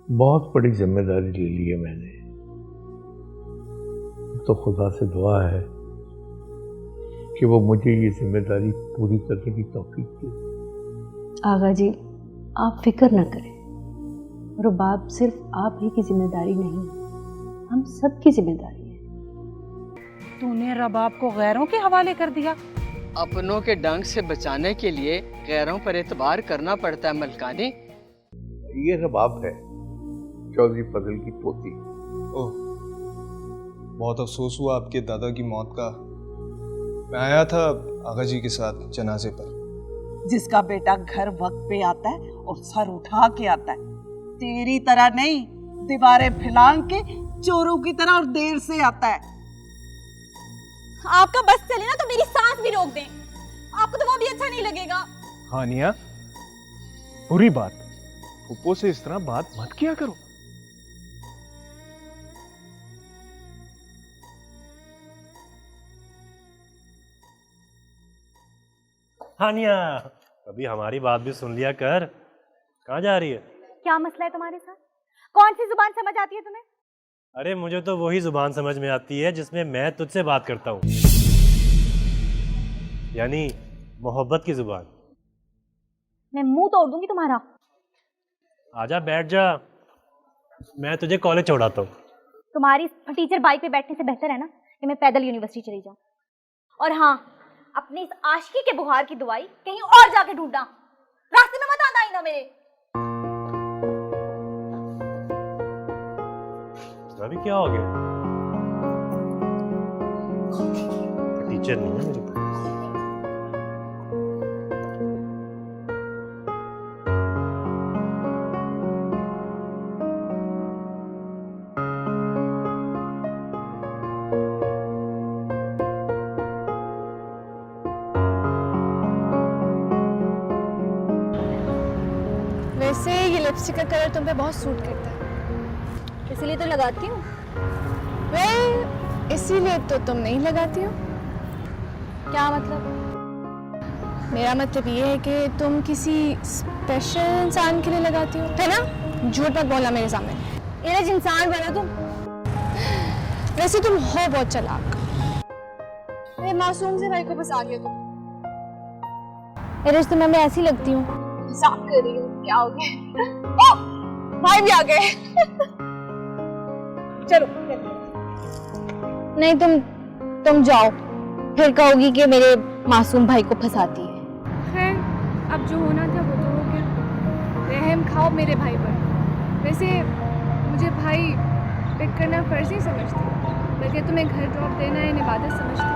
बहुत बड़ी जिम्मेदारी ले ली है मैंने, तो खुदा से दुआ है कि वो मुझे ये जिम्मेदारी पूरी करने की तौफीक दे। आगा जी, आप फिक्र न करें। रुबाब सिर्फ आप ही की जिम्मेदारी नहीं, हम सब की जिम्मेदारी है। तूने रबाब को गैरों के हवाले कर दिया। अपनों के डंक से बचाने के लिए गैरों पर एतबार करना पड़ता है मलकानी। ये रबाब है, चौधरी फजल की पोती। ओह, बहुत अफसोस हुआ आपके दादा की मौत का। मैं आया था आगा जी के साथ जनाजे पर। जिसका बेटा घर वक्त पे आता है और सर उठा के आता है, तेरी तरह नहीं, दीवारें फैलांग के चोरों की तरह और देर से आता है। आपका बस चले ना तो मेरी सांस भी रोक दें, आपको तो वो भी अच्छा नहीं लगेगा। हानिया, बुरी बात, फूफो से इस तरह बात मत किया करो। हानिया, अभी हमारी बात भी सुन लिया कर। कहाँ जा रही है? क्या मसला है तुम्हारे साथ? कौन सी जुबान समझ आती है तुम्हें? अरे मुझे तो वही जुबान समझ में आती है जिसमें मैं तुझसे बात करता हूँ, यानी मोहब्बत की जुबान। मैं मुंह तोड़ दूंगी तुम्हारा। आजा बैठ जा, मैं तुझे कॉलेज छोड़ाता हूँ। तुम्हारी टीचर बाइक पे बैठने से बेहतर है ना कि मैं पैदल यूनिवर्सिटी चली जाऊँ। और हाँ, अपनी इस आशिकी के बुखार की दवाई कहीं और जाके ढूंढना, रास्ते में मत आना ही ना मेरे। अभी क्या हो गया? टीचर नहीं है मेरी। वैसे ये लिपस्टिक का कलर तुम पे बहुत सूट करता है, इसीलिए तो लगाती हूँ। इसीलिए तो तुम नहीं लगाती हो। क्या मतलब? मेरा मतलब ये है कि तुम किसी स्पेशल इंसान के लिए लगाती हो, है ना? झूठ मत बोलना मेरे सामने। इरेज इंसान बना तुम। वैसे तुम हो बहुत चालाक। मेरे मासूम से भाई को फंसा दिया तुम। इरेज तुम्हें मैं ऐसी लगती हूँ? मजाक कर रही हूँ, क्या हो गया? भाई भी आ गए। चलो। नहीं, तुम जाओ, फिर कहोगी कि मेरे मासूम भाई को फंसाती है। खैर, अब जो होना था वो तो हो गया। रहम खाओ मेरे भाई पर। वैसे मुझे भाई पिक करना फर्ज नहीं समझती, बल्कि तुम्हें घर ड्रॉप देना है इबादत समझती।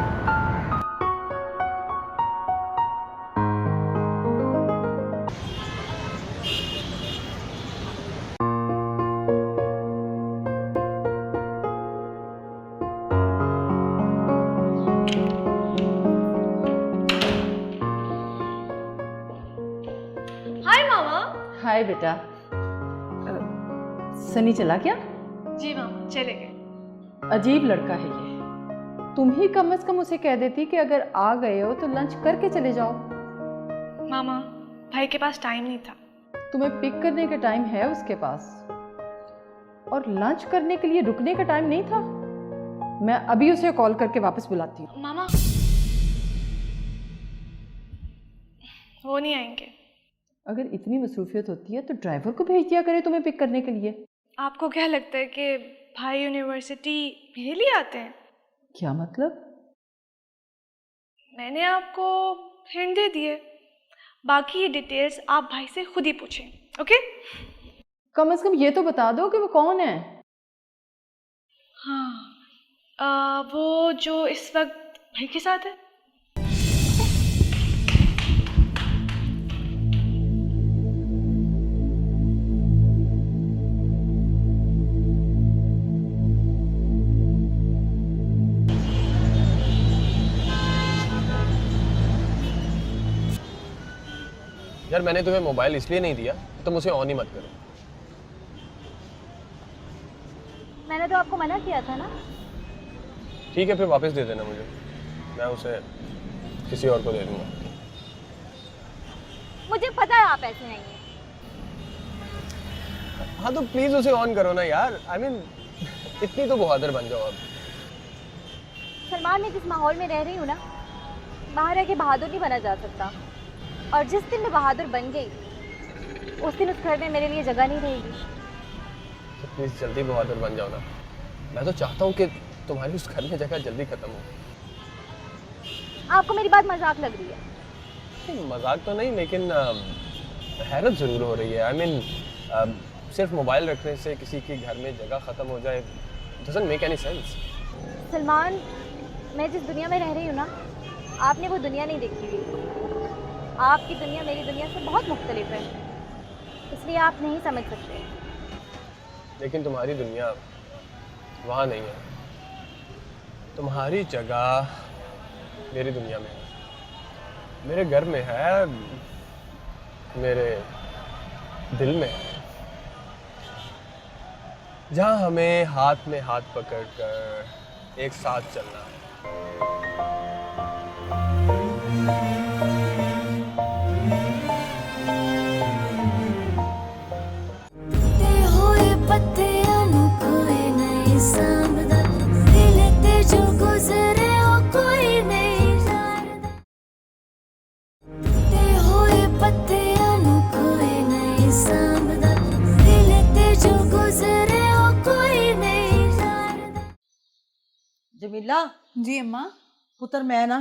हाय बेटा। सनी चला क्या? जी मामा, चले गए। अजीब लड़का है ये। तुम ही कम से कम उसे कह देती कि अगर आ गए हो तो लंच करके चले जाओ। मामा, भाई के पास टाइम नहीं था। तुम्हें पिक करने का टाइम है उसके पास, और लंच करने के लिए रुकने का टाइम नहीं था। मैं अभी उसे कॉल करके वापस बुलाती हूँ। मामा, वो नहीं आएंगे। अगर इतनी मसरूफियत होती है तो ड्राइवर को भेज दिया करे तुम्हें पिक करने के लिए। आपको क्या लगता है कि भाई यूनिवर्सिटी मेरे लिए आते हैं? क्या मतलब? मैंने आपको हिंट दे दिए, बाकी ये डिटेल्स आप भाई से खुद ही पूछें, ओके? कम से कम ये तो बता दो कि वो कौन है। हाँ, वो जो इस वक्त भाई के साथ है। यार मैंने तुम्हें मोबाइल इसलिए नहीं दिया कि तुम उसे ऑन ही मत करो। मैंने तो आपको मना किया था ना। ठीक है, फिर वापस दे देना मुझे, मैं उसे किसी और को दे दूंगा। मुझे पता है आप ऐसे नहीं हैं। हाँ तो प्लीज उसे ऑन करो ना यार। आई मीन इतनी तो बहादुर बन जाओ अब। सलमान, मैं जिस माहौल में रह रही हूँ ना, बाहर रह के बहादुर नहीं बना जा सकता। और जिस दिन मैं बहादुर बन गई, उस दिन उस घर में मेरे लिए जगह नहीं रहेगी। तो प्लीज जल्दी बहादुर बन जाओ ना। मैं तो चाहता हूँ कि तुम्हारी उस घर में जगह जल्दी खत्म हो। आपको मेरी बात मजाक लग रही है? मजाक तो नहीं, लेकिन हैरत जरूर हो रही है। आई मीन सिर्फ मोबाइल रखने से किसी के घर में जगह खत्म हो जाए doesn't make any sense. Salman, मैं जिस दुनिया में रह रही हूँ ना, आपने वो दुनिया नहीं देखी हुई। आपकी दुनिया मेरी दुनिया से बहुत मुख्तलिफ है, इसलिए आप नहीं समझ सकते। लेकिन तुम्हारी दुनिया वहाँ नहीं है। तुम्हारी जगह मेरी दुनिया में है, मेरे घर में है, मेरे दिल में है, जहाँ हमें हाथ में हाथ पकड़कर एक साथ चलना है। जमीला जी अम्मा। पुत्र, मैं ना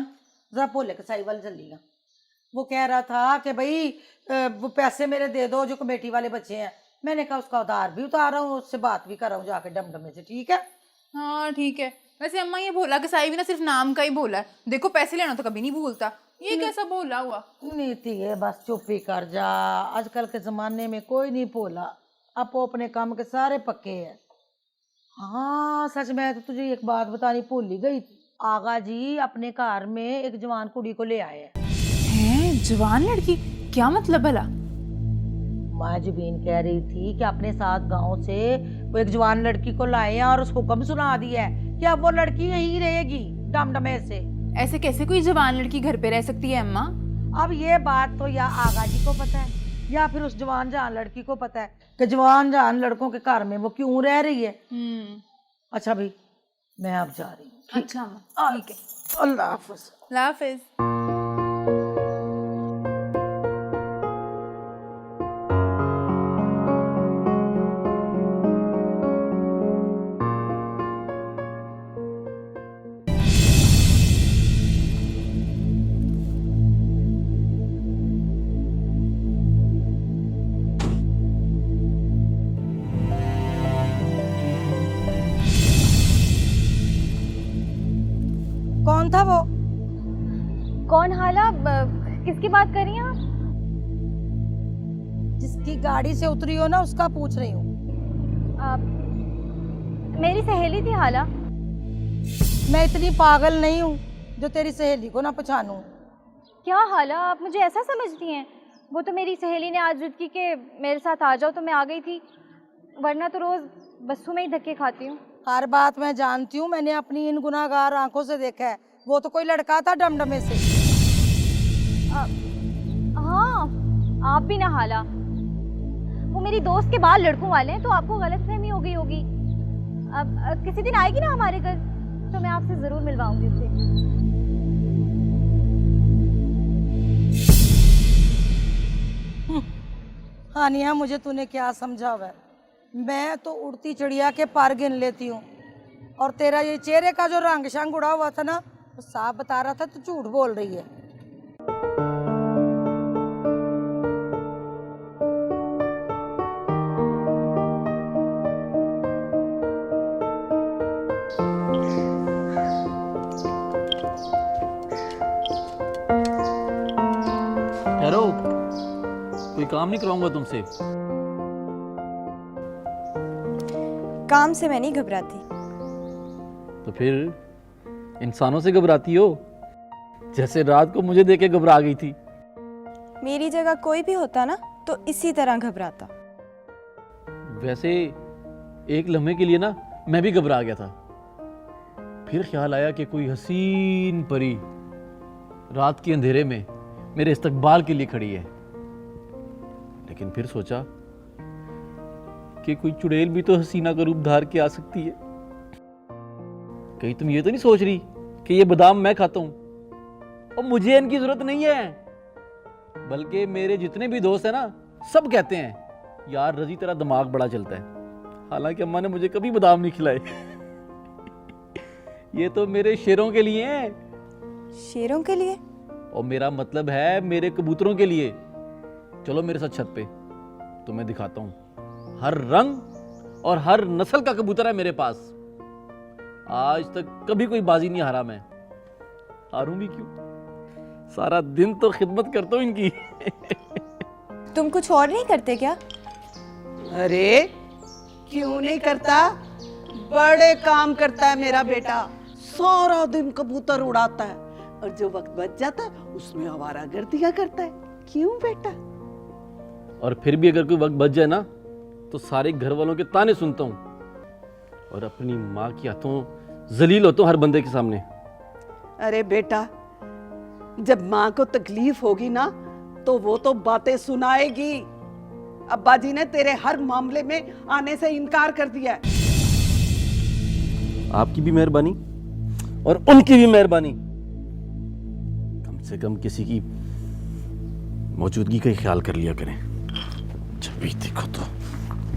जरा भोले कसाई वाले चली ना। वो कह रहा था कि भाई वो पैसे मेरे दे दो जो कमेटी वाले बच्चे हैं। मैंने कहा उसका उधार भी उतार रहा हूँ, उससे बात भी कर रहा हूँ जाके डमडमे से। ठीक है? हाँ ठीक है। वैसे अम्मा ये भोला कसाई भी ना सिर्फ नाम का ही भोला है। देखो पैसे लेना तो कभी नहीं भूलता। ये कैसा भोला हुआ? नीति है, बस चुप ही कर जा। आजकल के जमाने में कोई नहीं भोला, अपो अपने काम के सारे पक्के हैं। हाँ सच, मैं तो तुझे एक बात बतानी भूल ही गई थी। आगा जी अपने घर में एक जवान कुड़ी को ले आए हैं। जवान लड़की? क्या मतलब भला? माँ जुबीन कह रही थी कि अपने साथ गांव से वो एक जवान लड़की को लाए हैं और उसको हुक्म सुना दिया है कि अब वो लड़की यहीं रहेगी डमडमे से। ऐसे कैसे कोई जवान लड़की घर पे रह सकती है अम्मा? अब ये बात तो या आगा जी को पता है या फिर उस जवान जहान लड़की को पता है कि जवान जहान लड़कों के घर में वो क्यों रह रही है। अच्छा भाई, मैं अब जा रही हूँ। अच्छा अम्मा, ठीक है। अल्लाह हाफ़िज़। अल्लाह हाफ़िज़। कौन था वो? कौन हाला? किसकी बात कर रही हैं आप? जिसकी गाड़ी से उतरी हो ना, उसका पूछ रही हूँ। मेरी सहेली थी हाला। मैं इतनी पागल नहीं हूँ जो तेरी सहेली को ना पहचानूं। क्या हाला, आप मुझे ऐसा समझती हैं? वो तो मेरी सहेली ने आज जिद की कि मेरे साथ आ जाओ तो मैं आ गई थी, वरना तो रोज बस्सों में ही धक्के खाती हूँ। हर बात मैं जानती हूँ, मैंने अपनी इन गुनाहगार आंखों से देखा है। वो तो कोई लड़का था डमडमे से। हाँ, आप भी ना हाला। वो मेरी दोस्त के बाल लड़कों वाले हैं, तो आपको गलतफहमी हो गई होगी। अब किसी दिन आएगी ना हमारे घर तो मैं आपसे जरूर मिलवाऊंगी उसे। हानिया, मुझे तूने क्या समझा हुआ है? मैं तो उड़ती चिड़िया के पर गिन लेती हूँ, और तेरा ये चेहरे का जो रंग शंग उड़ा हुआ था ना, वो साफ बता रहा था तू झूठ बोल रही है। ठहरो, कोई काम नहीं कराऊंगा तुमसे। काम से मैं नहीं घबराती। तो फिर इंसानों से घबराती हो? जैसे रात को मुझे देख के घबरा गई थी। मेरी जगह कोई भी होता ना तो इसी तरह घबराता। वैसे एक लम्हे के लिए ना मैं भी घबरा गया था। फिर ख्याल आया कि कोई हसीन परी रात के अंधेरे में मेरे इस्तकबाल के लिए खड़ी है। लेकिन फिर सोचा कि कोई चुड़ैल भी तो हसीना का रूप धार के आ सकती है। कहीं तुम ये तो नहीं सोच रही कि ये बादाम मैं खाता हूं और मुझे इनकी जरूरत नहीं है? बल्कि मेरे जितने भी दोस्त हैं ना, सब कहते हैं यार रजी तेरा दिमाग बड़ा चलता है। हालांकि अम्मा ने मुझे कभी बादाम नहीं खिलाए। ये तो मेरे शेरों के लिए हैं। शेरों के लिए? और मेरा मतलब है मेरे कबूतरों के लिए। चलो मेरे साथ छत पे, तुम्हें दिखाता हूं। हर रंग और हर नस्ल का कबूतर है मेरे पास। आज तक कभी कोई बाजी नहीं हारा मैं। हारूं भी क्यों, सारा दिन तो खिदमत करता हूं इनकी। तुम कुछ और नहीं करते क्या? अरे क्यों नहीं करता, बड़े काम करता है मेरा बेटा। सारा दिन कबूतर उड़ाता है और जो वक्त बच जाता है उसमें आवारागर्दियां करता है। क्यों बेटा? और फिर भी अगर कोई वक्त बच जाए ना तो सारे घर वालों के ताने सुनता हूं और अपनी माँ के हाथों जलील होता हूं हर बंदे के सामने। अरे बेटा, जब माँ को तकलीफ होगी ना तो वो तो बातें सुनाएगी। अब्बा जी ने तेरे हर मामले में आने से इनकार कर दिया है। आपकी भी मेहरबानी और उनकी भी मेहरबानी। कम से कम किसी की मौजूदगी का ही ख्याल कर लिया करें। जब भी देखो तो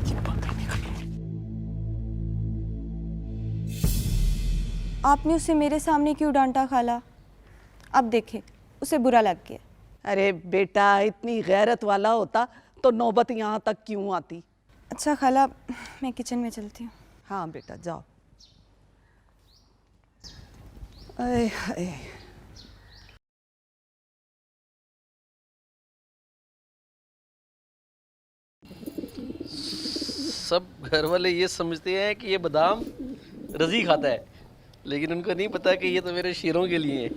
ये बातें नहीं करनी। आपने उसे मेरे सामने क्यों डांटा खाला? अब देखे उसे बुरा लग गया। अरे बेटा, इतनी गैरत वाला होता तो नौबत यहाँ तक क्यों आती। अच्छा खाला, मैं किचन में चलती हूँ। हाँ बेटा जाओ। आए हाय। सब घर वाले ये समझते हैं कि ये बादाम रजी खाता है, लेकिन उनको नहीं पता कि ये तो मेरे शेरों के लिए है।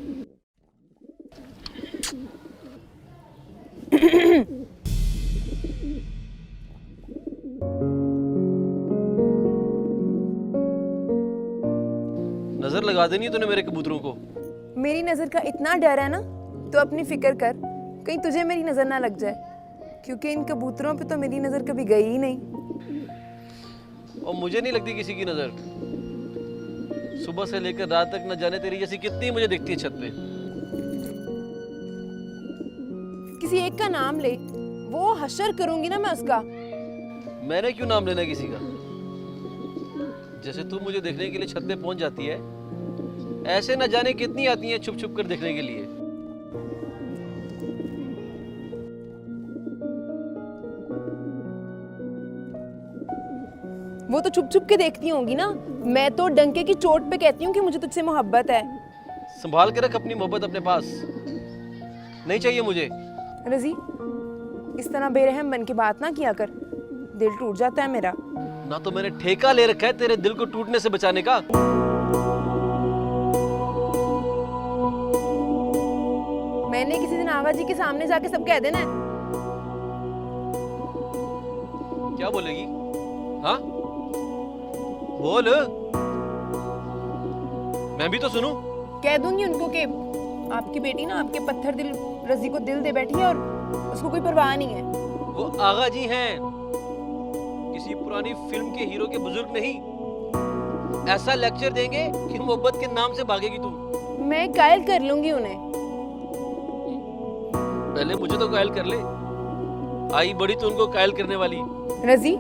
नजर लगा देनी तूने मेरे कबूतरों को। मेरी नज़र का इतना डर है ना तो अपनी फिक्र कर, कहीं तुझे मेरी नज़र ना लग जाए, क्योंकि इन कबूतरों पे तो मेरी नज़र कभी गई ही नहीं। और मुझे नहीं लगती किसी की नजर। सुबह से लेकर रात तक न जाने तेरी जैसी कितनी मुझे दिखती है छत पे। किसी एक का नाम ले, वो हशर करूंगी ना मैं उसका। मैंने क्यों नाम लेना किसी का? जैसे तू मुझे देखने के लिए छत पे पहुंच जाती है, ऐसे न जाने कितनी आती हैं छुप छुप कर देखने के लिए। वो तो छुप छुप के देखती होंगी ना, मैं तो डंके की चोट पे कहती हूँ कि मुझे तुझसे मोहब्बत है। संभाल के रख अपनी मोहब्बत अपने पास, नहीं चाहिए मुझे। रजी, इस तरह बेरहम बन के बात ना किया कर, दिल टूट जाता है मेरा। ना तो मैंने ठेका ले रखा है तेरे दिल को टूटने से बचाने का। मैंने किसी दिन आगा जी के सामने जाके सब कह देना है। क्या बोलेगी? हाँ बोल, मैं भी तो सुनूं। कह दूंगी उनको कि आपकी बेटी ना आपके पत्थर दिल रजी को दिल दे बैठी है और उसको कोई परवाह नहीं है। वो आगा जी हैं, किसी पुरानी फिल्म के हीरो के बुजुर्ग नहीं। ऐसा लेक्चर देंगे कि मोहब्बत के नाम से भागेगी तू। मैं कायल कर लूंगी उन्हें। पहले मुझे तो कायल कर ले, आई बड़ी तो उनको कायल करने वाली। रजी,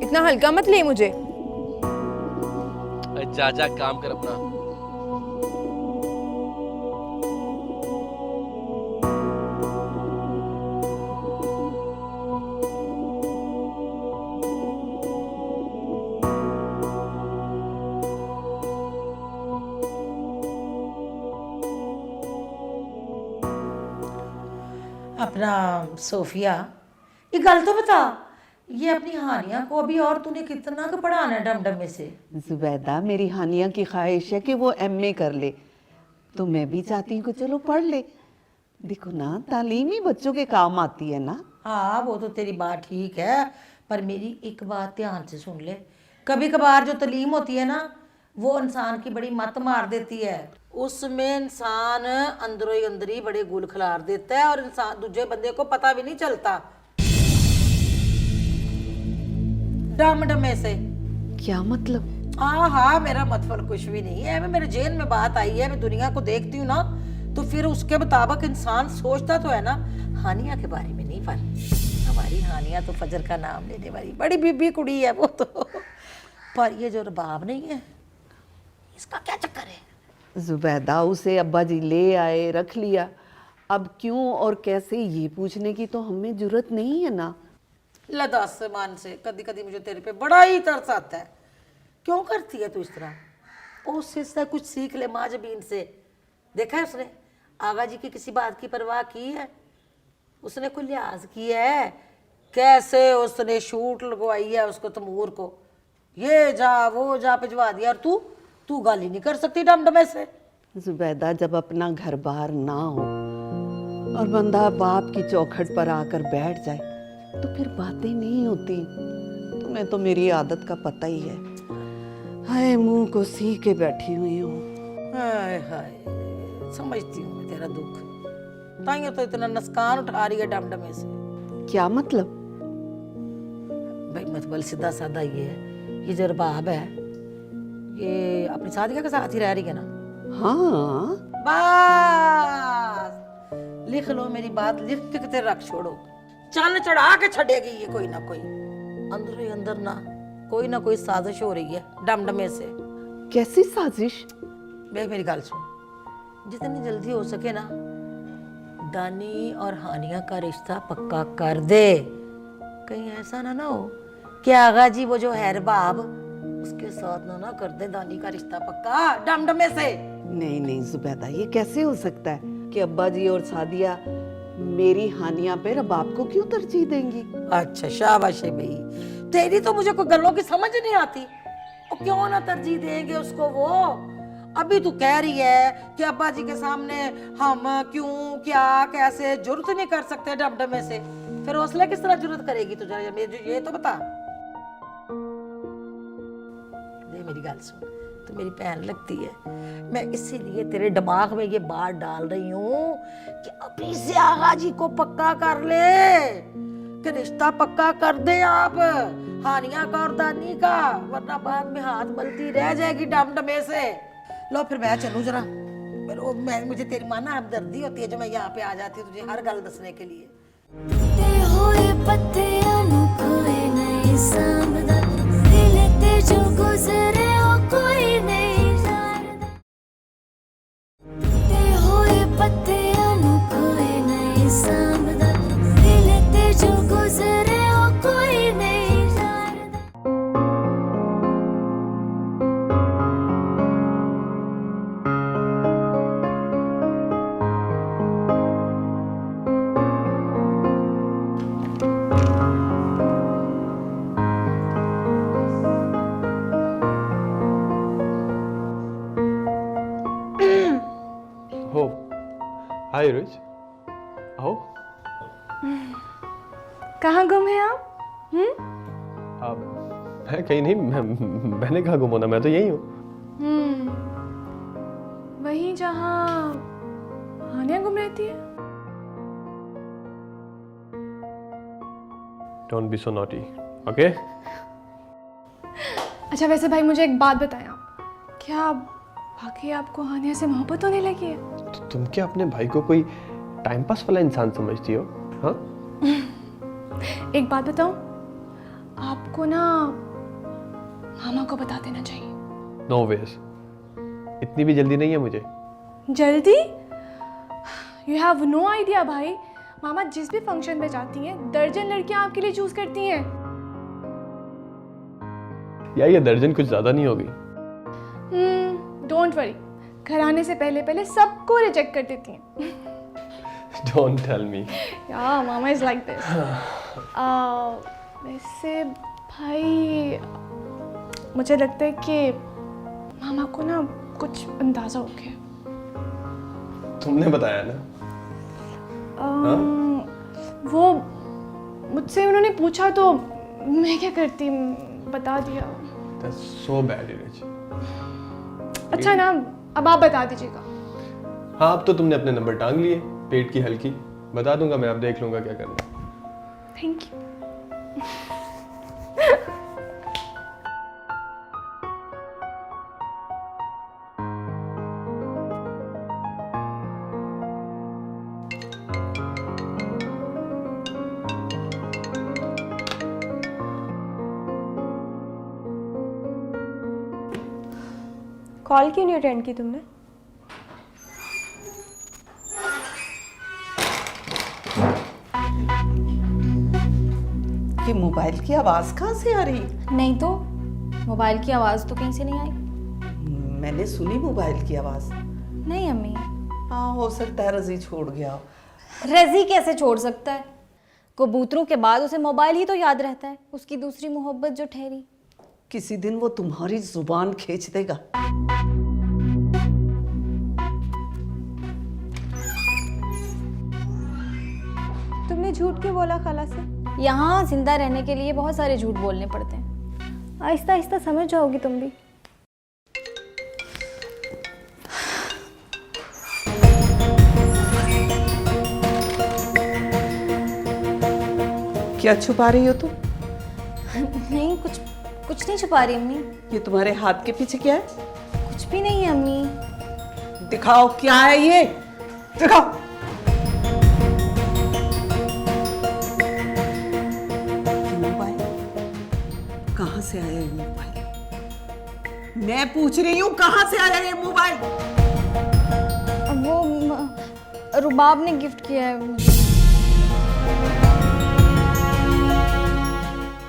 इतना हल्का मत ले मुझे। जा जा काम कर अपना। अपना सोफिया, ये गल तो बता, ये अपनी हानिया को अभी और तूने कितना का पढ़ाना है डमडम में से? जुबैदा, मेरी हानिया की ख्वाहिश है कि वो एमए कर ले, तो मैं भी चाहती हूँ कि चलो पढ़ ले। देखो ना, तालीम ही बच्चों के काम आती है ना। हाँ वो तो तेरी बात ठीक है, पर मेरी एक बात ध्यान से सुन ले। कभी कभार जो तालीम होती है ना, वो इंसान की बड़ी मत मार देती है। उसमें इंसान अंदरों ही अंदर ही बड़े गुल खिलार देता है और इंसान दूसरे बंदे को पता भी नहीं चलता। डमडमे से। क्या मतलब? हाँ, मेरा मतलब कुछ भी नहीं है। मैं मेरे जेल में बात आई है, मैं दुनिया को देखती हूँ ना, तो फिर उसके मुताबिक इंसान सोचता तो है ना। हानिया के बारे में नहीं, पर हमारी हानिया तो फजर का नाम लेने वाली बड़ी बीबी कुड़ी है वो तो। पर ये जो रबाब नहीं है, इसका क्या चक्कर है? जुबैदा, उसे अब्बा जी ले आए, रख लिया, अब क्यों और कैसे ये पूछने की तो हमें जरूरत नहीं है ना। लदास मान से कभी कभी मुझे तेरे पे बड़ा ही तरस आता है। क्यों करती है तू इस तरह? उससे कुछ सीख ले माँ जबीन से। देखा है उसने आगा जी की किसी बात की परवाह की है? उसने कोई लिहाज किया है? कैसे उसने शूट लगवाई है उसको तमूर को, ये जा वो जा भिजवा दिया, और तू गाली नहीं कर सकती डमडमे से। जुबैदा, जब अपना घर बार ना हो और बंदा बाप की चौखट पर आकर बैठ जाए तो फिर बातें नहीं होती। तुम्हें तो मेरी आदत का पता ही है। हाय, मुंह को सी के बैठी हुई हूँ। हाय हाय, समझती हूँ मैं तेरा दुख, ताइयों तो इतना नुकसान उठा रही है डमडमे से। क्या मतलब? भाई मतलब सीधा साधा ये है, ये जो रबाब है ये अपनी सादिया के साथ ही रह रही है ना। हाँ, बस लिख लो मेरी बात, लिख के रख छोड़ो। चन चढ़ा के छड़ेगी ये कोई ना कोई, अंदर ही अंदर ना कोई साजिश हो रही है डमडमे से। कैसी साजिश? मेरी गल सुन, जितनी जल्दी हो सके ना दानी और हानिया का रिश्ता पक्का कर दे। कहीं ऐसा ना हो कि आगा जी वो जो है रबाब उसके साथ ना कर दे दानी का रिश्ता पक्का डमडमे से। नहीं नहीं जुबैदा, ये कैसे हो सकता है कि अब्बा जी और सादिया मेरी हानिया पे रबाब को क्यों तरजीह देंगी? अच्छा शाबाश है भाई, तेरी तो मुझे कोई गलों की समझ नहीं आती। और क्यों ना तरजीह देंगे उसको वो? अभी तू कह रही है कि अब्बा जी के सामने हम क्यों क्या कैसे जुर्रत नहीं कर सकते डमडमे से, फिर हौसला किस तरह जुर्रत करेगी तुझे? ये तो बता दे। मेरी गल सुन, तो मेरी बहन लगती है, मैं इसीलिए तेरे दिमाग में ये बात डाल रही हूँ कि अभी से आगा जी को पक्का कर ले, कि रिश्ता पक्का कर दे आप हानिया का और दानी का, वरना बाद में हाथ मलती रह जाएगी डमडमे से। लो फिर मैं चलूं जरा, मुझे तेरी माना हमदर्दी होती है जो मैं यहाँ पे आ जाती हूँ तुझे हर गल दसने के लिए। जो गुजरे हो कोई नहीं जानदा, ते होए पत्तियां नु कोई नहीं सांभदा, दिल ते जो गुजरे हो कोई नहीं जानदा। हाय रुच, आओ। कहाँ गुम हैं आप? मैं कहीं नहीं, मैंने कहाँ गुम होना, मैं तो यही हूँ। वहीं जहाँ हानिया गुम रहती है। Don't be so naughty, okay? अच्छा वैसे भाई मुझे एक बात बताएं आप, क्या वाकई आपको हानिया से मोहब्बत होने लगी है? तो तुम क्या अपने भाई को कोई टाइम पास वाला इंसान समझती हो? हाँ? एक बात बताऊं, आपको ना मामा को बता देना चाहिए। No ways, इतनी भी जल्दी नहीं है मुझे। जल्दी? You have no idea भाई, मामा जिस भी फंक्शन पे जाती हैं दर्जन लड़कियां आपके लिए चूज करती हैं। यार ये दर्जन कुछ ज्यादा नहीं होगी? डोंट वरी, घर आने से पहले पहले सबको रिजेक्ट कर देती हैं। Don't tell me. Yeah, mama is like this. वैसे भाई मुझे लगता है कि मामा को ना कुछ अंदाजा हो गया। तुमने बताया ना? वो मुझसे उन्होंने पूछा तो मैं क्या करती, बता दिया। That's so bad, Rich. अच्छा ना, अब आप बता दीजिएगा। हाँ, अब तो तुमने अपने नंबर टांग लिए, पेट की हल्की। बता दूंगा मैं, अब देख लूंगा क्या करना। Thank you. कॉल क्यों नहीं अटेंड की तुमने? ये मोबाइल की आवाज कहाँ से आ रही? नहीं तो मोबाइल की आवाज़ तो कहीं से नहीं आई। मैंने सुनी मोबाइल की आवाज। नहीं अम्मी। हाँ, हो सकता है रजी छोड़ गया हो। रजी कैसे छोड़ सकता है? कबूतरों के बाद उसे मोबाइल ही तो याद रहता है, उसकी दूसरी मोहब्बत जो ठहरी। किसी दिन वो तुम्हारी जुबान खींच देगा। तुमने झूठ क्यों बोला खाला से? यहाँ जिंदा रहने के लिए बहुत सारे झूठ बोलने पड़ते हैं। आहिस्ता आहिस्ता समझ जाओगी तुम भी। क्या छुपा रही हो तुम? नहीं, कुछ नहीं छुपा रही अम्मी। ये तुम्हारे हाथ के पीछे क्या है? कुछ भी नहीं है अम्मी। दिखाओ क्या है ये, दिखाओ। ये मोबाइल कहाँ से आया? ये मोबाइल मैं पूछ रही हूँ, कहाँ से आया ये मोबाइल? वो रुबाब ने गिफ्ट किया है मुझे।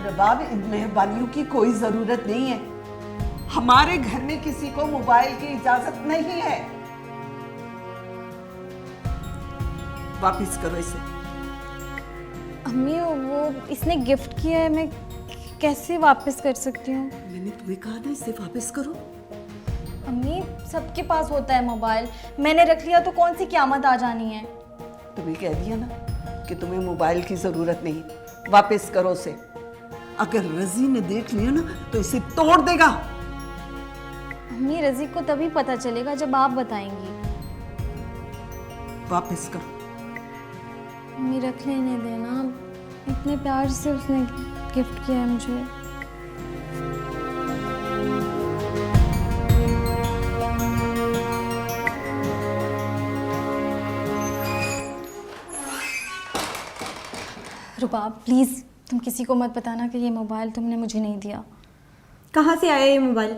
रबाब, इन मेहरबानियों की कोई जरूरत नहीं है। हमारे घर में किसी को मोबाइल की इजाजत नहीं है। वापस करो इसे। अम्मी वो इसने गिफ्ट किया है, मैं कैसे वापस कर सकती हूँ? मैंने तुम्हें कहा ना इसे वापस करो। अम्मी सबके पास होता है मोबाइल, मैंने रख लिया तो कौन सी क़यामत आ जानी है? तुम्हें कह दिया ना कि तुम्हें मोबाइल की जरूरत नहीं, वापस करो उसे। अगर रजी ने देख लिया ना तो इसे तोड़ देगा। अम्मी रजी को तभी पता चलेगा जब आप बताएंगी। वापस करो। अम्मी रख लेने देना, इतने प्यार से उसने गिफ्ट किया है मुझे। रुबाब प्लीज़ तुम किसी को मत बताना कि ये मोबाइल तुमने मुझे नहीं दिया। कहाँ से आया ये मोबाइल?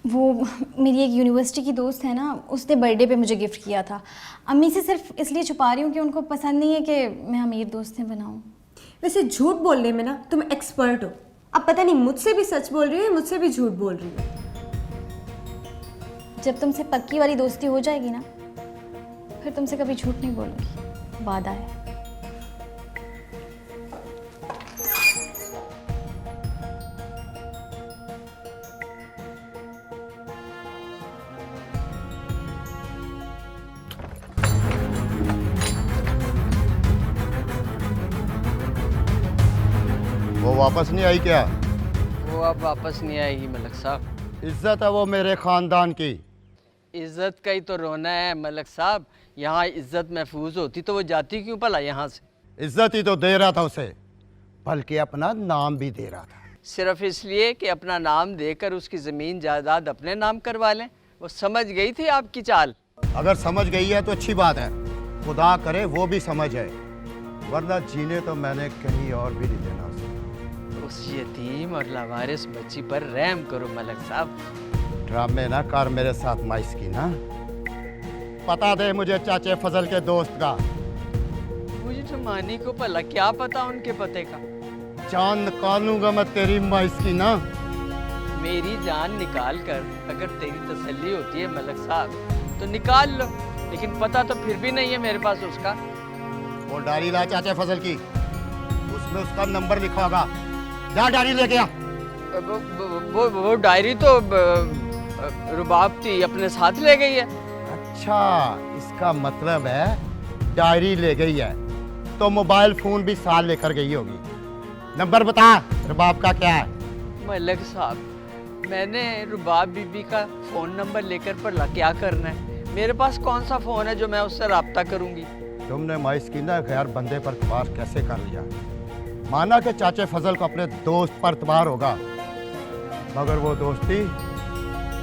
वो मेरी एक यूनिवर्सिटी की दोस्त है ना, उसने बर्थडे पे मुझे गिफ्ट किया था। अम्मी से सिर्फ इसलिए छुपा रही हूँ कि उनको पसंद नहीं है कि मैं अमीर दोस्तें बनाऊँ। वैसे झूठ बोलने में ना तुम एक्सपर्ट हो। अब पता नहीं मुझसे भी सच बोल रही हो, मुझसे भी झूठ बोल रही हो। जब तुमसे पक्की वाली दोस्ती हो जाएगी ना, फिर तुमसे कभी झूठ नहीं बोलूँगी, वादा है। वो वापस नहीं आई क्या? वो अब वापस नहीं आएगी मलक साहब। इज्जत है वो मेरे खानदान की। इज्जत का ही तो रोना है मलक साहब। यहाँ इज्जत महफूज होती तो वो जाती क्यों भला यहाँ से? इज्जत ही तो दे रहा था उसे, बल्कि अपना नाम भी दे रहा था। सिर्फ इसलिए कि अपना नाम देकर उसकी ज़मीन जायदाद अपने नाम करवा लें। वो समझ गई थी आपकी चाल। अगर समझ गई है तो अच्छी बात है, खुदा करे वो भी समझ है, वरना जीने तो मैंने कहीं और भी नहीं देना उसे। उस यतीम और लावारिस बच्ची पर रहम करो मलक साहब। ड्रामे ना कर मेरे साथ माइस की ना। पता दे मुझे चाचे फजल के दोस्त का। मुझे तो मानी को भला क्या पता उनके पते का। जान निकालूंगा मैं तेरी माइस की ना। मेरी जान निकाल कर अगर तेरी तसल्ली होती है मलक साहब तो निकाल लो, लेकिन पता तो फिर भी नहीं है मेरे पास उसका। वो डायरी ला चाचे फजल की, उसमें उसका नंबर लिखा होगा। जा डायरी लेके आ। वो डायरी तो रुबाब थी अपने साथ ले गई है। अच्छा, इसका मतलब है डायरी ले गई है तो मोबाइल फोन भी साथ लेकर गई होगी। नंबर बता, रुबाब का क्या है? मलक साहब मैंने रुबाब बीबी का फ़ोन नंबर लेकर भला क्या करना है? मेरे पास कौन सा फ़ोन है जो मैं उससे रब्ता करूंगी? तुमने माइस्कीना गैर बंदे पर इतबार कैसे कर लिया? माना कि चाचे फजल को अपने दोस्त पर इतबार होगा, मगर वो दोस्ती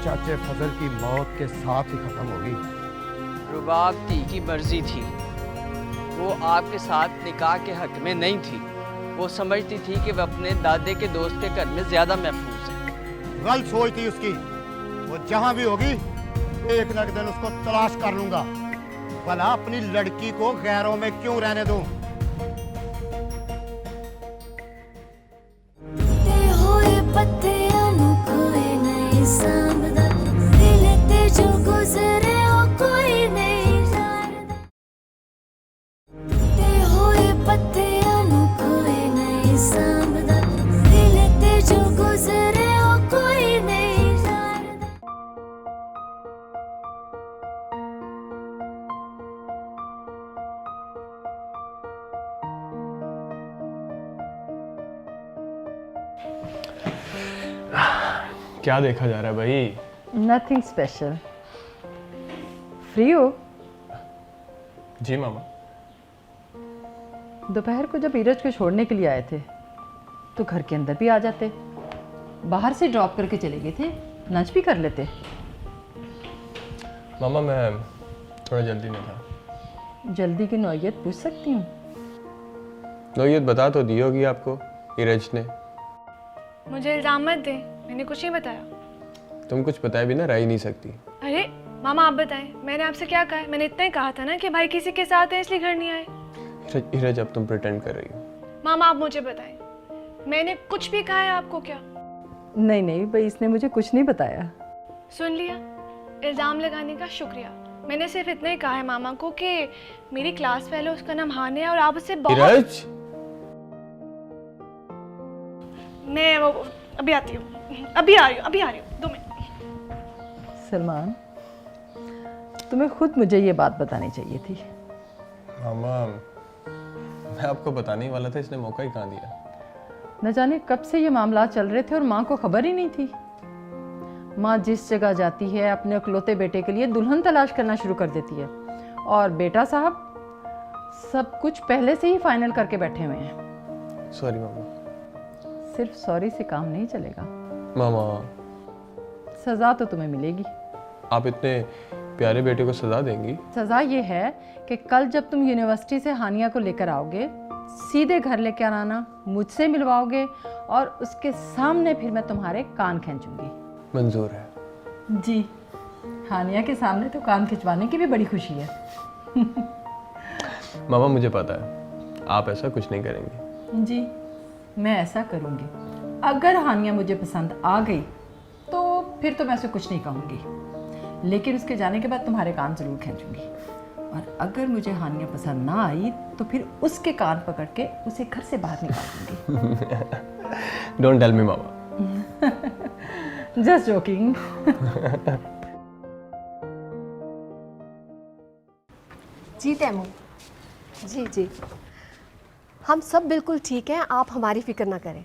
चाचे फजल की मौत के साथ ही खत्म होगी। रुबाब ती की मर्जी थी, वो आपके साथ निकाह के हक में नहीं थी। वो समझती थी कि वह अपने दादे के दोस्त के घर में ज़्यादा महफूज है। गलत सोच थी उसकी। वो जहां भी होगी एक न एक दिन उसको तलाश कर लूंगा। भला अपनी लड़की को गैरों में क्यों रहने दूं? क्या देखा जा रहा है भाई? Nothing special. फ्री हो? जी मामा। दोपहर को जब नीरज को छोड़ने के लिए आए थे तो घर के अंदर भी आ जाते, बाहर से ड्रॉप करके चले गए थे, लंच भी कर लेते। मामा मैं थोड़ा जल्दी में था। जल्दी की नौयत पूछ सकती हूँ? नौयत बता तो दी होगी आपको नीरज ने। मुझे इल्जाम मत दे, मैंने कुछ नहीं बताया। तुम कुछ बताए बिना रह ही नहीं सकती। अरे मामा आप बताएं, मैंने आपसे क्या कहा है? मैंने इतना ही कहा था ना कि भाई किसी के साथ है इसलिए घर नहीं आए। नीरज अब तुम प्रिटेंड कर रही हो। मामा आप मुझे बताएं, मैंने कुछ भी कहा है आपको क्या? नहीं नहीं भाई, इसने मुझे कुछ नहीं बताया। सुन लिया, इल्जाम लगाने का शुक्रिया। मैंने सिर्फ इतना ही कहा है मामा को कि मेरी क्लास फेलो उसका नाम हानि है और आप उससे बहुत। मैं वो अभी आती हूँ, अभी आ रही हूँ 2 मिनट। सलमान, तुम्हें खुद मुझे ये बात बतानी चाहिए थी। मामा मैं आपको बताने ही वाला था, इसने मौका ही कहाँ दिया। न जाने कब से ये मामला चल रहे थे और माँ को खबर ही नहीं थी। माँ जिस जगह जाती है अपने इकलौते बेटे के लिए दुल्हन तलाश करना शुरू कर देती है, और बेटा साहब सब कुछ पहले से ही फाइनल करके बैठे हुए हैं। सॉरी मामा। सिर्फ सॉरी से काम नहीं चलेगा मामा। सजा तो तुम्हें मिलेगी। आप इतने प्यारे बेटे को सजा देंगी? सजा ये है कि कल जब तुम यूनिवर्सिटी से हानिया को लेकर आओगे, सीधे घर लेकर आना, मुझसे मिलवाओगे और उसके सामने फिर मैं तुम्हारे कान खींचूंगी। मंजूर है जी। हानिया के सामने तो कान खिंचवाने की भी बड़ी खुशी है। मामा मुझे पता है आप ऐसा कुछ नहीं करेंगे। जी मैं ऐसा करूंगी। अगर हानिया मुझे पसंद आ गई तो फिर तो मैं उसे कुछ नहीं कहूँगी, लेकिन उसके जाने के बाद तुम्हारे कान जरूर खींचूंगी। और अगर मुझे हानिया पसंद ना आई तो फिर उसके कान पकड़ के उसे घर से बाहर निकाल दूंगी। डोंट टेल मी मामा। Just joking. जी तैमूर, जी हम सब बिल्कुल ठीक हैं, आप हमारी फिक्र ना करें।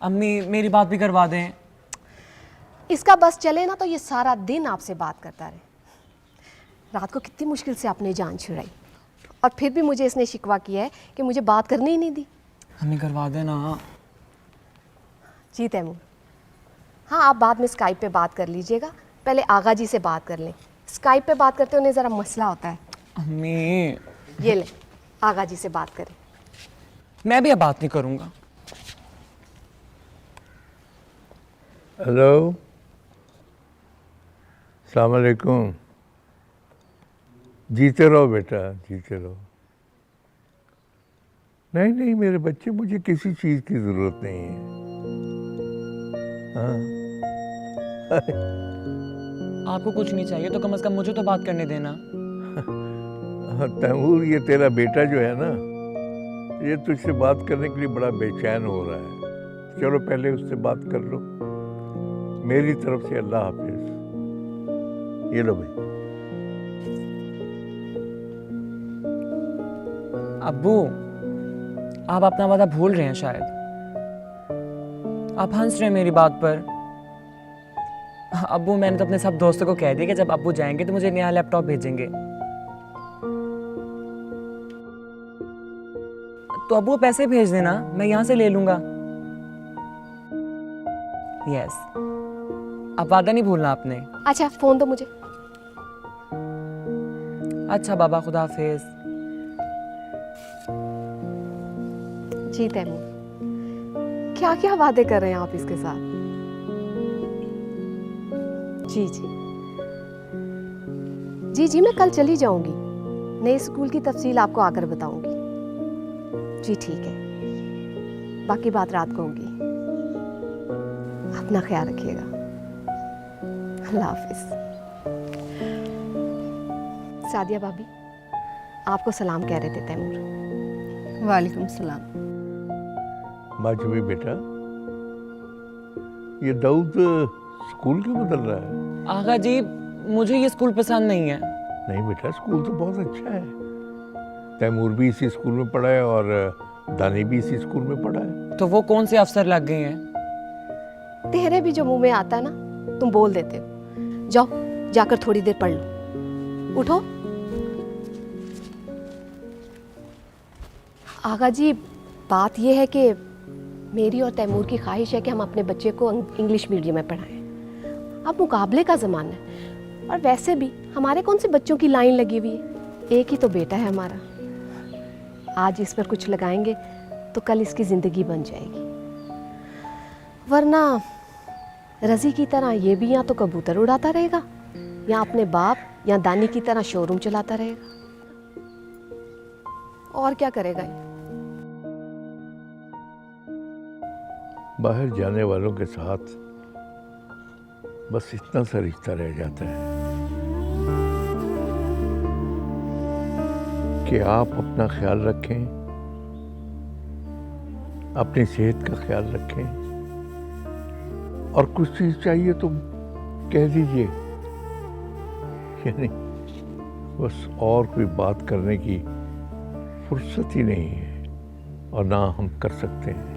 अम्मी मेरी बात भी करवा दें। इसका बस चले ना तो ये सारा दिन आपसे बात करता रहे। रात को कितनी मुश्किल से आपने जान छुड़ाई और फिर भी मुझे इसने शिकवा किया है कि मुझे बात करने ही नहीं दी। अम्मी करवा देना। जी तैमूर, हाँ आप बाद में स्काइप पे बात कर लीजिएगा, पहले आगा जी से बात कर लें। स्काइप पे बात करते उन्हें ज़रा मसला होता है। अम्मी ये ले, आगा जी से बात करें। मैं भी अब बात नहीं करूँगा। हेलो, अस्सलाम वालेकुम। जीते रहो बेटा, जीते रहो। नहीं नहीं मेरे बच्चे, मुझे किसी चीज़ की ज़रूरत नहीं है। हाँ। आपको कुछ नहीं चाहिए तो कम से कम मुझे तो बात करने देना। तैमूर, ये तेरा बेटा जो है ना, ये तुझसे बात करने के लिए बड़ा बेचैन हो रहा है। चलो पहले उससे बात कर लो। मेरी तरफ से अल्लाह हाफिज। ये लो भाई। अब्बू आप अपना वादा भूल रहे हैं शायद। आप हंस रहे हैं मेरी बात पर। अब्बू मैंने तो अपने सब दोस्तों को कह दिया कि जब अब्बू जाएंगे तो मुझे नया लैपटॉप भेजेंगे। तो अब्बू पैसे भेज देना, मैं यहाँ से ले लूंगा। यस, अब वादा नहीं भूलना आपने। अच्छा फ़ोन दो मुझे। अच्छा बाबा, खुदा हाफिज। जी तैमूर, क्या क्या वादे कर रहे हैं आप इसके साथ? जी जी जी जी, मैं कल चली जाऊंगी। नए स्कूल की तफसील आपको आकर बताऊंगी। जी ठीक है, बाकी बात रात को होगी। अपना ख्याल रखिएगा। अल्लाह हाफिज। सादिया भाभी, आपको सलाम कह रहे थे तैमूर। वालेकुम सलाम। माजूबी बेटा, ये दाऊद स्कूल क्यों बदल रहा है? आगा जी, मुझे ये स्कूल पसंद नहीं है। नहीं बेटा, स्कूल तो बहुत अच्छा है। तैमूर भी इसी स्कूल में पढ़ा है और दानी भी इसी स्कूल में पढ़ा है। तो वो कौन से अफसर लग गए हैं? तेरे भी जो मुंह में आता है ना, तुम बोल देते हो। जाओ, जाकर थोड़ी देर पढ़ लो। उठो। आगा जी, बात यह है कि मेरी और तैमूर की ख्वाहिश है कि हम अपने बच्चे को इंग्लिश मीडियम में पढ़ाएं। अब मुकाबले का ज़माना है, और वैसे भी हमारे कौन से बच्चों की लाइन लगी हुई है। एक ही तो बेटा है हमारा। आज इस पर कुछ लगाएंगे तो कल इसकी ज़िंदगी बन जाएगी। वरना रज़ी की तरह ये भी या तो कबूतर उड़ाता रहेगा, या अपने बाप या दानी की तरह शोरूम चलाता रहेगा। और क्या करेगा ये? बाहर जाने वालों के साथ बस इतना सा रिश्ता रह जाता है कि आप अपना ख्याल रखें, अपनी सेहत का ख्याल रखें, और कुछ चीज़ चाहिए तो कह दीजिए। यानी बस और कोई बात करने की फुर्सत ही नहीं है, और ना हम कर सकते हैं।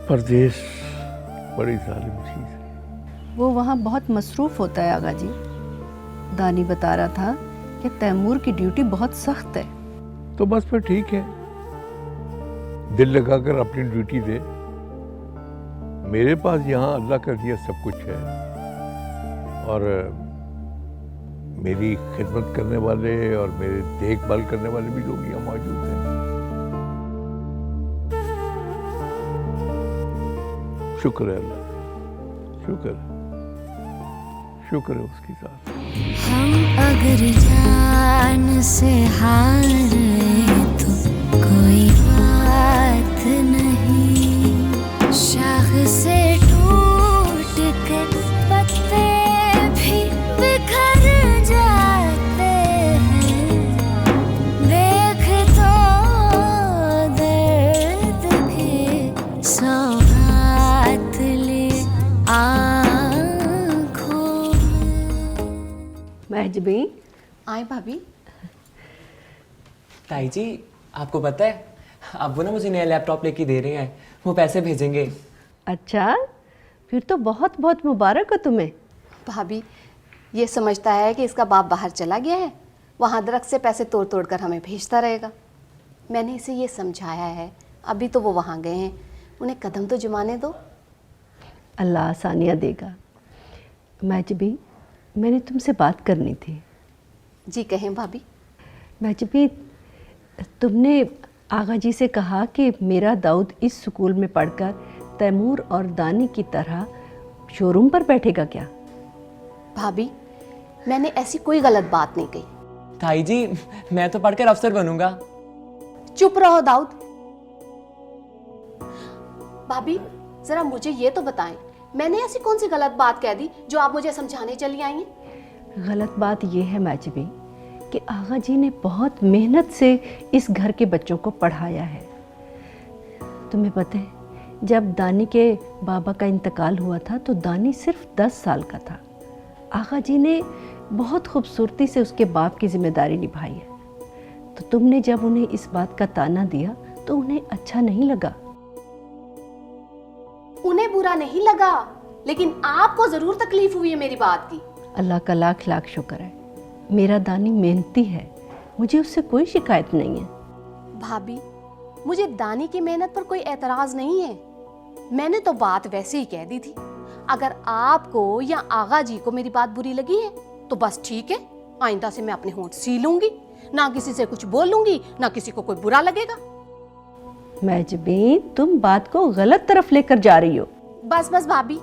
परदेश बड़ी जालिम चीज़ है। वो वहाँ बहुत मसरूफ़ होता है आगा जी। दानी बता रहा था कि तैमूर की ड्यूटी बहुत सख्त है। तो बस फिर ठीक है, दिल लगाकर अपनी ड्यूटी दे। मेरे पास यहाँ अल्लाह का दिया सब कुछ है, और मेरी खिदमत करने वाले और मेरे देखभाल करने वाले भी लोग यहाँ मौजूद हैं। शुक्र है अल्लाह, शुक्र है उसकी साथ। हम अगर जान से हारे तो कोई बात नहीं, शाख से टूट के पत्ते भी बिखर जाते हैं। देख तो दर्द के सौगात ले आँखों महजबी। आए भाभी। ताई जी, आपको पता है अब वो ना मुझे नया लैपटॉप लेके दे रहे हैं, वो पैसे भेजेंगे। अच्छा, फिर तो बहुत बहुत मुबारक हो तुम्हें। भाभी, ये समझता है कि इसका बाप बाहर चला गया है, वहाँ दरख्त से पैसे तोड़ तोड़ कर हमें भेजता रहेगा। मैंने इसे ये समझाया है, अभी तो वो वहाँ गए हैं, उन्हें कदम तो जमाने दो। अल्लाह आसानियाँ देगा। महजबी, मैंने तुमसे बात करनी थी। जी कहें भाभी। महजबी, तुमने आगा जी से कहा कि मेरा दाऊद इस स्कूल में पढ़कर तैमूर और दानी की तरह शोरूम पर बैठेगा क्या? भाभी, मैंने ऐसी कोई गलत बात नहीं कही। ताई जी, मैं तो पढ़कर अफसर बनूंगा। चुप रहो दाऊद। भाभी, जरा मुझे ये तो बताएं, मैंने ऐसी कौन सी गलत बात कह दी जो आप मुझे समझाने चली आई हैं? गलत बात यह है महजबी कि आगा जी ने बहुत मेहनत से इस घर के बच्चों को पढ़ाया है। तुम्हें पता है, जब दानी के बाबा का इंतकाल हुआ था तो दानी सिर्फ 10 साल का था। आगा जी ने बहुत खूबसूरती से उसके बाप की जिम्मेदारी निभाई है। तो तुमने जब उन्हें इस बात का ताना दिया तो उन्हें अच्छा नहीं लगा। उन्हें बुरा नहीं लगा, लेकिन आपको जरूर तकलीफ हुई है मेरी बात की। अल्लाह का लाख लाख शुक्र है, मेरा दानी मेहनती है, मुझे उससे कोई शिकायत नहीं है। भाभी, मुझे दानी की मेहनत पर कोई एतराज नहीं है। मैंने तो बात वैसे ही कह दी थी। अगर आपको या आगा जी को मेरी बात बुरी लगी है तो बस ठीक है, आइंदा से मैं अपने होंठ सी लूंगी, ना किसी से कुछ बोलूंगी, ना किसी को कोई बुरा लगेगा। महजबीन, तुम बात को गलत तरफ लेकर जा रही हो। बस बस भाभी,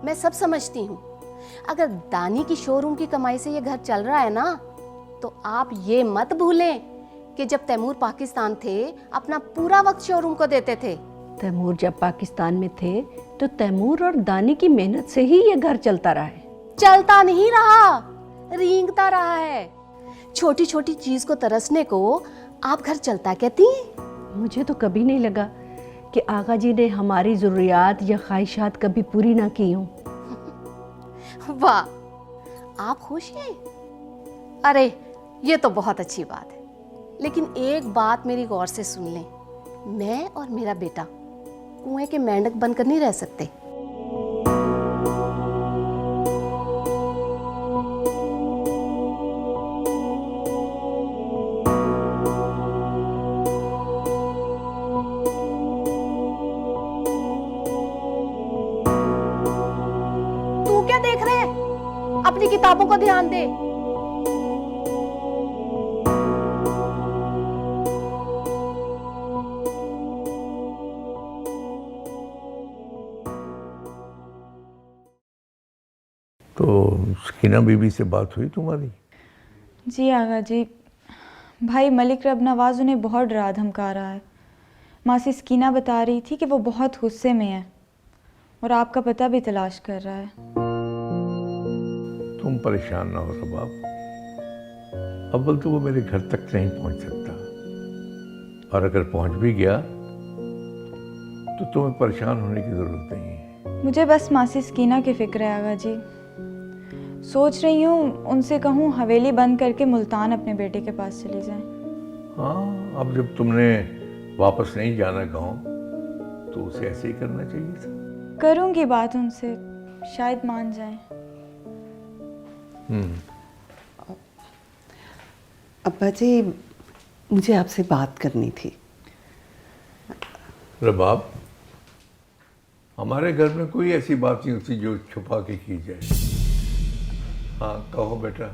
मैं सब समझती हूँ। अगर दानी की शोरूम की कमाई से ये घर चल रहा है ना, तो आप ये मत भूलें कि जब तैमूर पाकिस्तान थे अपना पूरा वक्त शोरूम को देते थे। तैमूर जब पाकिस्तान में थे तो तैमूर और दानी की मेहनत से ही ये घर चलता रहा है। चलता नहीं रहा, रेंगता रहा है। छोटी छोटी चीज को तरसने को आप घर चलता कहती हैं? मुझे तो कभी नहीं लगा कि आगा जी ने हमारी ज़रूरियात या ख्वाहिशात कभी पूरी ना की हों। वाह, आप खुश हैं? अरे ये तो बहुत अच्छी बात है, लेकिन एक बात मेरी गौर से सुन लें, मैं और मेरा बेटा कुएं के मेंढक बनकर नहीं रह सकते। तू क्या देख रहे हैं? अपनी किताबों को ध्यान दे। तो सकीना बीबी से बात हुई तुम्हारी? जी आगा जी, भाई मलिक रब नवाज उन्हें बहुत डरा धमका रहा है। मासी सकीना बता रही थी कि वो बहुत गुस्से में है और आपका पता भी तलाश कर रहा है। तुम परेशान ना हो रबाब, अव्वल तो वो मेरे घर तक नहीं पहुंच सकता, और अगर पहुंच भी गया तो तुम्हें परेशान होने की जरूरत नहीं है। मुझे बस मासी सकीना की फिक्र है आगा जी। सोच रही हूँ उनसे कहूँ हवेली बंद करके मुल्तान अपने बेटे के पास चली जाएं। हाँ, अब जब तुमने वापस नहीं जाना गांव तो उसे ऐसे ही करना चाहिए था। करूँगी बात उनसे, शायद मान जाएं। अब्बा जी, मुझे आपसे बात करनी थी। रबाब, हमारे घर में कोई ऐसी बात नहीं होती जो छुपा के की जाए। हाँ कहो बेटा।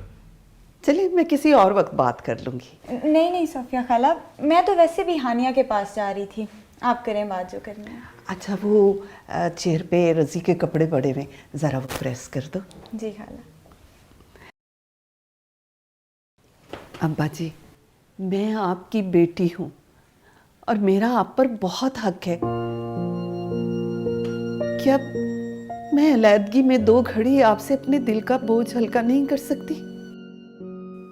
चलिए मैं किसी और वक्त बात कर लूँगी। नहीं नहीं सोफिया खाला, मैं तो वैसे भी हानिया के पास जा रही थी। आप करें बात जो करनी है। अच्छा, वो चेयर पे रज़ी के कपड़े पड़े हुए, ज़रा वो प्रेस कर दो। जी खाला। अब्बा जी, मैं आपकी बेटी हूँ और मेरा आप पर बहुत हक है। क्या मैं अलैदगी में 2 घड़ी आपसे अपने दिल का बोझ हल्का नहीं कर सकती?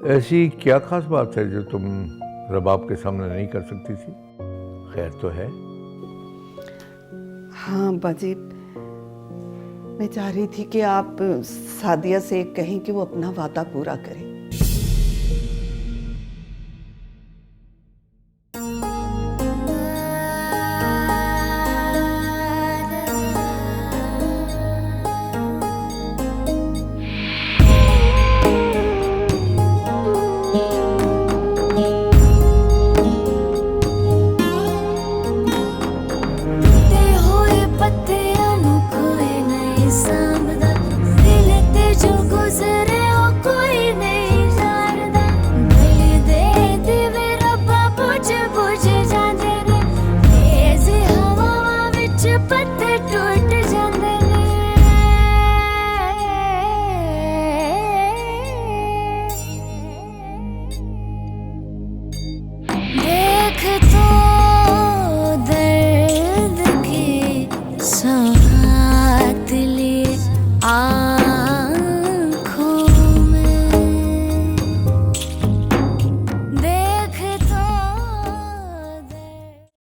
ऐसी क्या खास बात है जो तुम रबाब के सामने नहीं कर सकती थी? खैर तो है। हाँ अब्बा जी, मैं चाह रही थी कि आप सादिया से कहें कि वो अपना वादा पूरा करें।